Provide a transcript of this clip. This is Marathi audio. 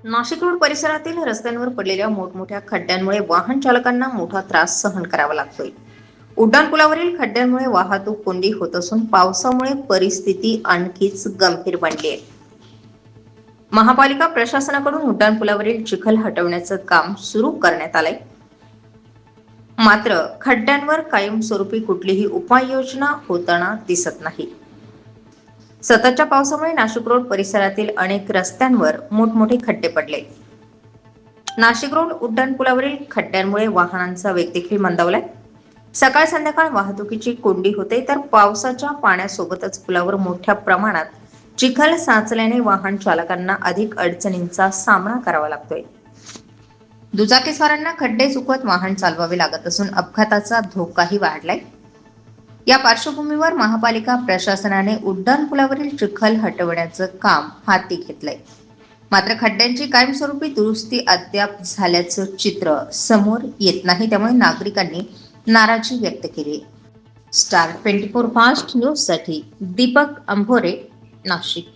नाशिक रोड परिसरातील रस्त्यांवर पडलेल्या मोठमोठ्या खड्ड्यांमुळे वाहन चालकांना मोठा त्रास सहन करावा लागतोय. उड्डाणपुलावरील खड्ड्यांमुळे वाहतूक कोंडी होत असून पावसामुळे परिस्थिती आणखीच गंभीर बनली आहे. महापालिका प्रशासनाकडून उड्डाणपुलावरील चिखल हटवण्याचं काम सुरू करण्यात आलंय. मात्र खड्ड्यांवर कायमस्वरूपी कुठलीही उपाययोजना होताना दिसत नाही. सततच्या पावसामुळे नाशिक रोड परिसरातील अनेक रस्त्यांवर मोठमोठे खड्डे पडले. नाशिक रोड उड्डाणपुलावरील खड्ड्यांमुळे वाहनांचा वेग देखील मंदावलाय. सकाळ संध्याकाळ वाहतुकीची कोंडी होते, तर पावसाच्या पाण्यासोबतच पुलावर मोठ्या प्रमाणात चिखल साचल्याने वाहन चालकांना अधिक अडचणींचा सामना करावा लागतोय. दुचाकीस्वारांना खड्डे चुकवत वाहन चालवावे लागत असून अपघाताचा धोकाही वाढलाय. या पार्श्वभूमीवर महापालिका प्रशासनाने उड्डाणपुलावरील चिखल हटवण्याचं काम हाती घेतलंय. मात्र खड्ड्यांची कायमस्वरूपी दुरुस्ती अद्याप झाल्याचं चित्र समोर येत नाही, त्यामुळे नागरिकांनी नाराजी व्यक्त केली. स्टार 24 फास्ट न्यूज साठी दीपक अंभोरे, नाशिक.